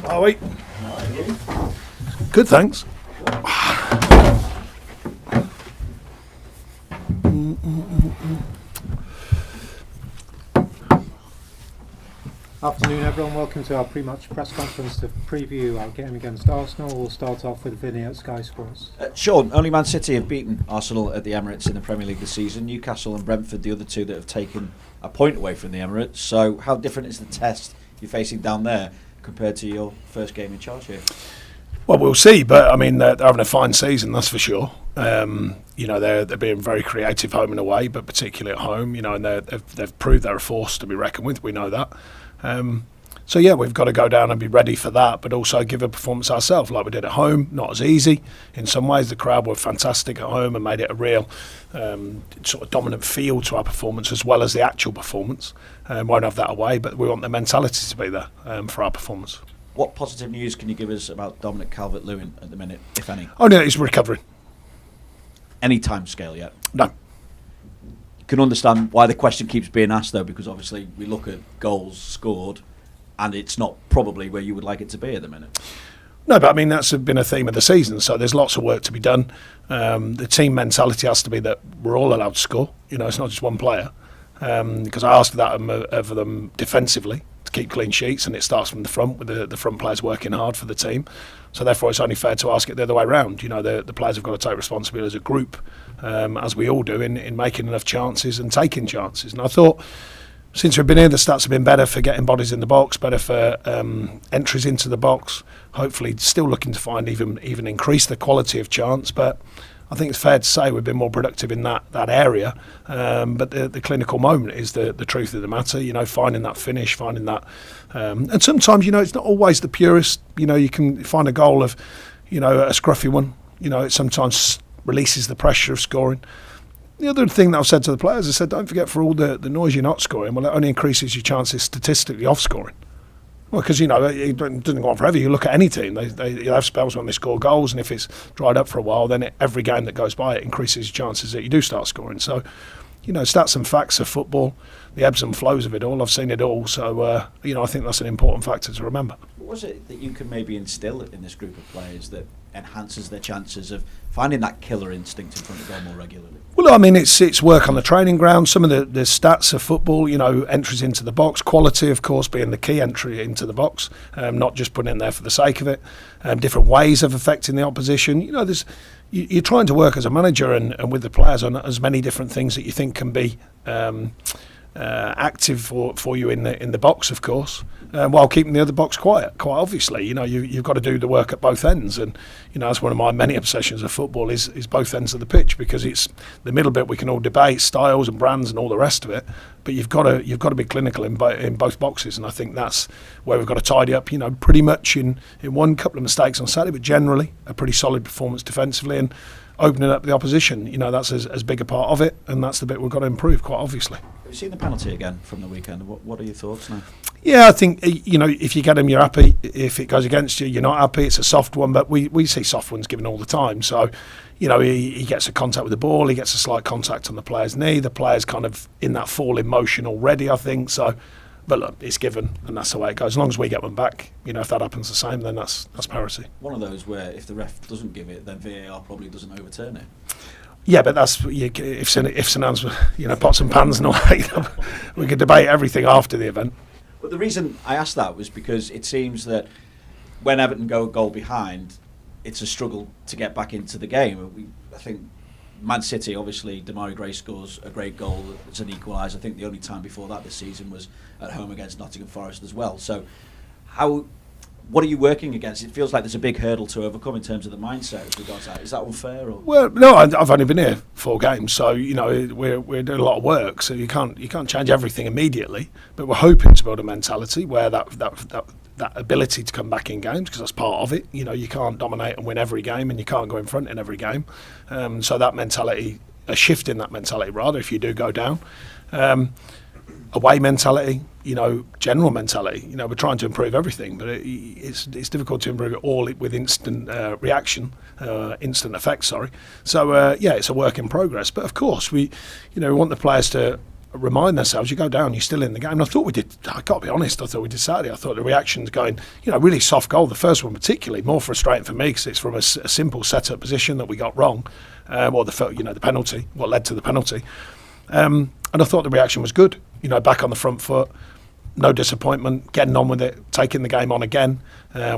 Are we? Good, thanks. Afternoon everyone, welcome to our pre-match press conference to preview our game against Arsenal. We'll start off with Vinny at Sky Sports. Sean, only Man City have beaten Arsenal at the Emirates in the Premier League this season. Newcastle and Brentford, the other two that have taken a point away from the Emirates. So how different is the test you're facing down there compared to your first game in charge here? Well, we'll see, but I mean, they're having a fine season, that's for sure. They're being very creative home and away, but particularly at home, and they've proved they're a force to be reckoned with, we know that. So yeah, we've got to go down and be ready for that, but also give a performance ourselves like we did at home. Not as easy in some ways. The crowd were fantastic at home and made it a real sort of dominant feel to our performance as well as the actual performance. Won't have that away, but we want the mentality to be there for our performance. What positive news can you give us about Dominic Calvert-Lewin at the minute, if any? Oh no, he's recovering. Any time scale yet? No. Can understand why the question keeps being asked though, because obviously we look at goals scored and it's not probably where you would like it to be at the minute. No, but I mean that's been a theme of the season, so there's lots of work to be done. The team mentality has to be that we're all allowed to score, it's not just one player, because I ask that of them defensively to keep clean sheets, and it starts from the front with the front players working hard for the team. So therefore it's only fair to ask it the other way around. The players have got to take responsibility as a group, as we all do, in making enough chances and taking chances. And I thought since we've been here, the stats have been better for getting bodies in the box, better for entries into the box. Hopefully still looking to find even increase the quality of chance, but I think it's fair to say we've been more productive in that area. But the clinical moment is the truth of the matter, finding that finish, finding that. And sometimes, it's not always the purest. You can find a goal of, a scruffy one. It sometimes releases the pressure of scoring. The other thing that I've said to the players, I said, don't forget for all the noise you're not scoring, well, it only increases your chances statistically of scoring. Well, because, it doesn't go on forever. You look at any team, they have spells when they score goals, and if it's dried up for a while, then every game that goes by, it increases your chances that you do start scoring. So, stats and facts of football, the ebbs and flows of it all, I've seen it all. So, I think that's an important factor to remember. What was it that you can maybe instill in this group of players that enhances their chances of finding that killer instinct in front of goal more regularly? Well, I mean, it's work on the training ground. Some of the stats of football, entries into the box, quality, of course, being the key entry into the box, not just putting it in there for the sake of it. Different ways of affecting the opposition. You're trying to work as a manager and with the players on as many different things that you think can be active for you in the box, of course, while keeping the other box quiet. Quite obviously, you've got to do the work at both ends, and that's one of my many obsessions of football is both ends of the pitch, because it's the middle bit we can all debate styles and brands and all the rest of it, but you've got to be clinical in both boxes, and I think that's where we've got to tidy up. Pretty much in one couple of mistakes on Saturday, but generally a pretty solid performance defensively and opening up the opposition. That's as big a part of it, and that's the bit we've got to improve, quite obviously. Have you seen the penalty again from the weekend? What are your thoughts now? Yeah, I think, if you get them, you're happy. If it goes against you, you're not happy. It's a soft one, but we see soft ones given all the time. So, he gets a contact with the ball, he gets a slight contact on the player's knee. The player's kind of in that fall in motion already, I think. So, but look, it's given, and that's the way it goes. As long as we get one back, if that happens the same, then that's parity. One of those where if the ref doesn't give it, then VAR probably doesn't overturn it. Yeah, but that's if St Anne's, pots and pans and all that. We could debate everything after the event. But the reason I asked that was because it seems that when Everton go a goal behind, it's a struggle to get back into the game. I think Man City, obviously, Demarai Gray scores a great goal. It's an equaliser. I think the only time before that this season was at home against Nottingham Forest as well. So, what are you working against? It feels like there's a big hurdle to overcome in terms of the mindset as regards that. Is that unfair? Or? Well, no, I've only been here 4 games, so we're doing a lot of work. So you can't change everything immediately, but we're hoping to build a mentality where that ability to come back in games, because that's part of it. You can't dominate and win every game, and you can't go in front in every game. So that mentality, a shift in that mentality, rather, if you do go down. Away mentality, general mentality. We're trying to improve everything, but it's difficult to improve it all with instant reaction, instant effect. Sorry. So it's a work in progress. But of course, we want the players to remind themselves, you go down, you're still in the game. And I thought we did, I got to be honest, I thought we did Saturday. I thought the reactions going, really soft goal. The first one particularly, more frustrating for me because it's from a simple set-up position that we got wrong, or the penalty, what led to the penalty. And I thought the reaction was good, back on the front foot. No disappointment, getting on with it, taking the game on again.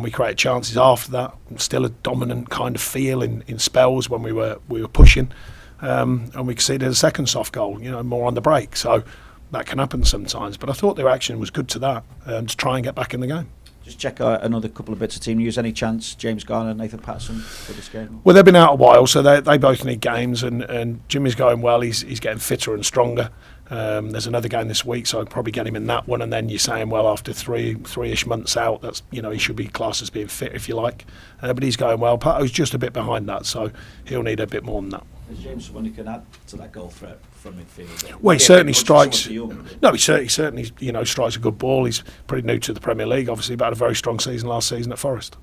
We created chances after that. Still a dominant kind of feel in spells when we were pushing, and we conceded a second soft goal. More on the break. So that can happen sometimes. But I thought the reaction was good to that, to try and get back in the game. Just check another couple of bits of team news. Any chance James Garner, Nathan Patterson for this game? Well, they've been out a while, so they both need games. And Jimmy's going well. He's getting fitter and stronger. There's another game this week, so I'd probably get him in that one. And then you're saying, well, after three-ish months out, that's he should be classed as being fit, if you like. But he's going well. Pato's just a bit behind that, so he'll need a bit more than that. Is James someone who can add to that goal threat from midfield? Well, he certainly strikes. No, he certainly strikes a good ball. He's pretty new to the Premier League, obviously, but had a very strong season last season at Forest.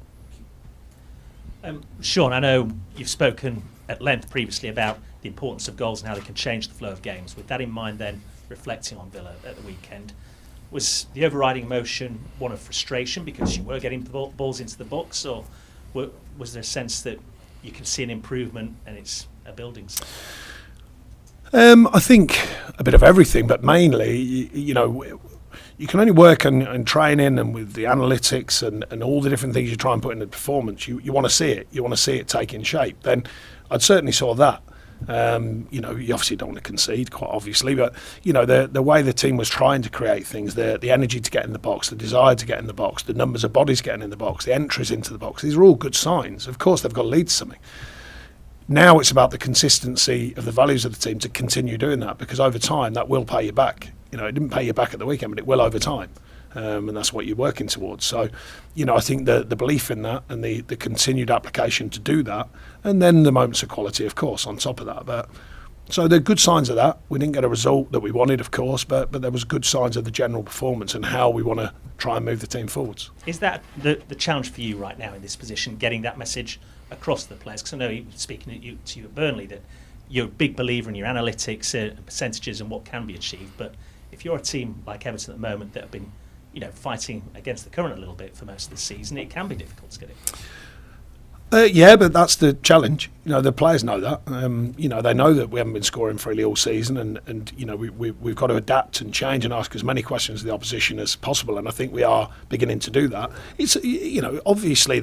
Sean, I know you've spoken at length previously about the importance of goals and how they can change the flow of games. With that in mind, then, reflecting on Villa at the weekend, was the overriding emotion one of frustration because you were getting the balls into the box, or was there a sense that you can see an improvement and it's a building site? I think a bit of everything, but mainly, you can only work on training and with the analytics and all the different things you try and put in the performance. You want to see it. You want to see it taking shape. Then I'd certainly saw that. You obviously don't want to concede, quite obviously, but the way the team was trying to create things, the energy to get in the box, the desire to get in the box, the numbers of bodies getting in the box, the entries into the box, these are all good signs. Of course, they've got to lead to something. Now it's about the consistency of the values of the team to continue doing that, because over time that will pay you back. It didn't pay you back at the weekend, but it will over time. And that's what you're working towards. So, I think the belief in that and the continued application to do that, and then the moments of quality, of course, on top of that. But so there are good signs of that. We didn't get a result that we wanted, of course, but there was good signs of the general performance and how we want to try and move the team forwards. Is that the challenge for you right now in this position, getting that message across the players? Because I know, speaking to you at Burnley, that you're a big believer in your analytics and percentages and what can be achieved. But if you're a team like Everton at the moment that have been fighting against the current a little bit for most of the season, it can be difficult to get it. Yeah, but that's the challenge. The players know that. They know that we haven't been scoring freely all season, and we've got to adapt and change and ask as many questions of the opposition as possible. And I think we are beginning to do that. It's obviously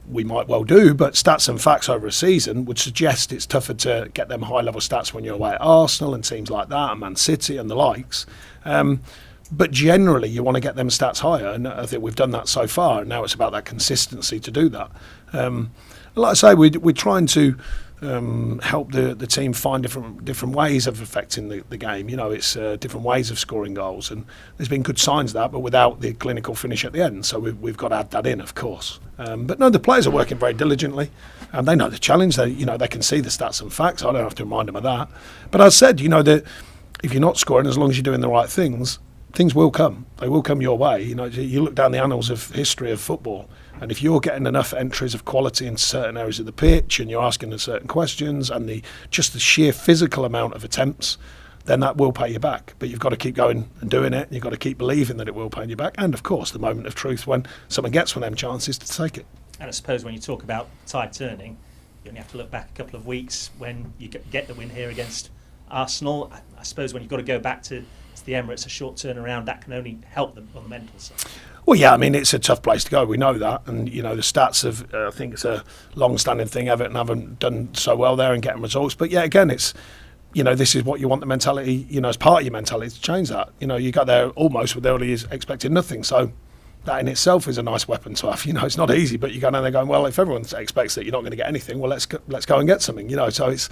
we might well do, but stats and facts over a season would suggest it's tougher to get them high-level stats when you're away at Arsenal and teams like that, and Man City and the likes. But generally, you want to get them stats higher, and I think we've done that so far. And now it's about that consistency to do that. Like I say, we're trying to help the team find different ways of affecting the game. It's different ways of scoring goals, and there's been good signs of that, but without the clinical finish at the end. So we've got to add that in, of course. But no, the players are working very diligently. They know the challenge. They can see the stats and facts. I don't have to remind them of that. But as I said, that if you're not scoring, as long as you're doing the right things will come. They will come your way. You look down the annals of history of football, and if you're getting enough entries of quality in certain areas of the pitch, and you're asking certain questions, and just the sheer physical amount of attempts, then that will pay you back. But you've got to keep going and doing it. You've got to keep believing that it will pay you back. And of course, the moment of truth when someone gets one of them chances to take it. And I suppose when you talk about tide turning, you only have to look back a couple of weeks when you get the win here against Arsenal. I suppose when you've got to go back to the Emirates, a short turnaround, that can only help them on the mental side. Well, yeah, it's a tough place to go. We know that, and the stats of I think it's a long-standing thing. Everton haven't done so well there in getting results, but yeah, again, it's this is what you want the mentality, as part of your mentality to change that. You got there almost with early expecting nothing, so that in itself is a nice weapon to have. It's not easy, but you go down there going, well, if everyone expects that you're not going to get anything, well, let's go and get something. So it's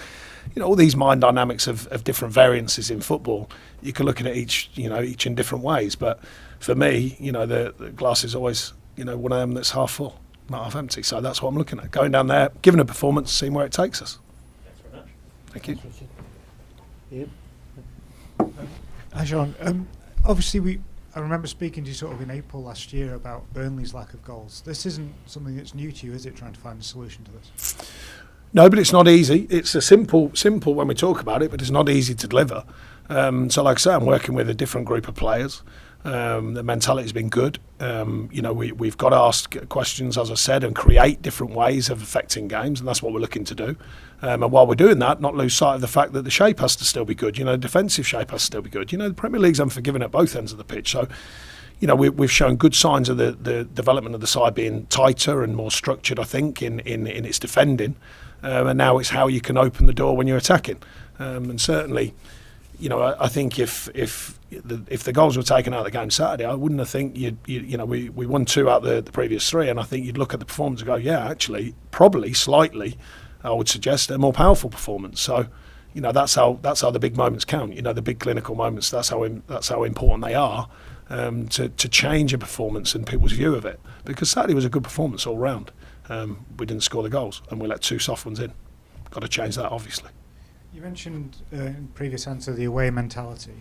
all these mind dynamics of different variances in football. You can look at it each in different ways, but for me, the glass is always one of them that's half full, not half empty. So that's what I'm looking at. Going down there, giving a performance, seeing where it takes us. Thanks very much. Thank you. Hi, Sean. Obviously, I remember speaking to you sort of in April last year about Burnley's lack of goals. This isn't something that's new to you, is it, trying to find a solution to this? No, but it's not easy. It's a simple when we talk about it, but it's not easy to deliver. So like I say, I'm working with a different group of players. The mentality's been good. We've got to ask questions, as I said, and create different ways of affecting games, and that's what we're looking to do. And while we're doing that, not lose sight of the fact that the shape has to still be good. Defensive shape has to still be good. The Premier League's unforgiving at both ends of the pitch. So, we've shown good signs of the development of the side being tighter and more structured, I think, in its defending. And now it's how you can open the door when you're attacking. And certainly, I think if the goals were taken out of the game Saturday, I wouldn't have think we won 2 out of the previous 3, and I think you'd look at the performance and go, yeah, actually, probably slightly, I would suggest a more powerful performance. So, that's how the big moments count. The big clinical moments. That's how important they are to change a performance and people's view of it. Because Saturday was a good performance all round. We didn't score the goals, and we let 2 soft ones in. Got to change that, obviously. You mentioned in previous answer the away mentality.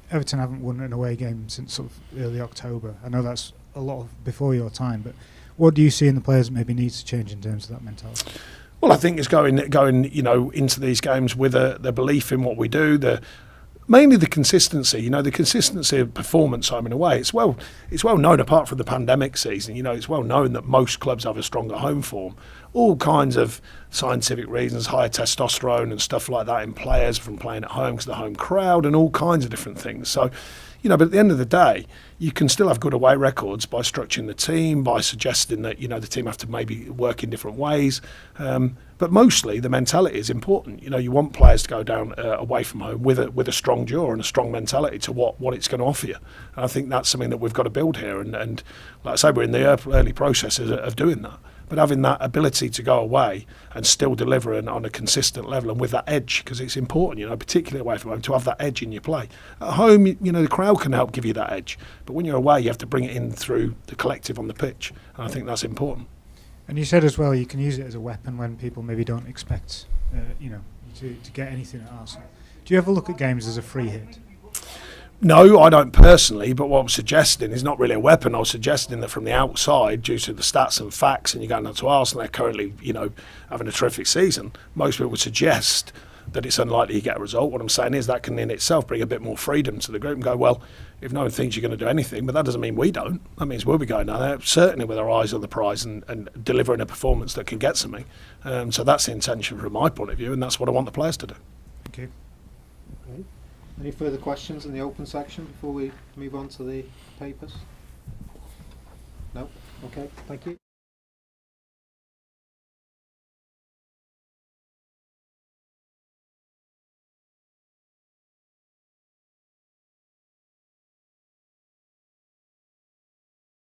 Everton haven't won an away game since sort of early October. I know that's a lot before your time, but what do you see in the players that maybe needs to change in terms of that mentality? Well, I think it's going into these games with the belief in what we do, mainly the consistency. The consistency of performance home and away. It's well known, apart from the pandemic season. It's well known that most clubs have a stronger home form. All kinds of scientific reasons, higher testosterone and stuff like that in players from playing at home because of the home crowd and all kinds of different things. So, but at the end of the day, you can still have good away records by structuring the team, by suggesting that, the team have to maybe work in different ways. But mostly the mentality is important. You want players to go down away from home with a strong jaw and a strong mentality to what it's going to offer you. And I think that's something that we've got to build here. And like I say, we're in the early processes of doing that. But having that ability to go away and still deliver on a consistent level and with that edge, because it's important, particularly away from home, to have that edge in your play. At home, the crowd can help give you that edge. But when you're away, you have to bring it in through the collective on the pitch. And I think that's important. And you said as well you can use it as a weapon when people maybe don't expect to get anything at Arsenal. Do you ever look at games as a free hit? No, I don't personally, but what I'm suggesting is not really a weapon. I was suggesting that from the outside, due to the stats and facts, and you're going down to Arsenal, they're currently, having a terrific season. Most people would suggest that it's unlikely you get a result. What I'm saying is that can in itself bring a bit more freedom to the group and go, well, if no one thinks you're going to do anything, but that doesn't mean we don't. That means we'll be going down there, certainly with our eyes on the prize and delivering a performance that can get something. So that's the intention from my point of view, and that's what I want the players to do. Thank you. Okay. Any further questions in the open section before we move on to the papers? No? Okay, thank you.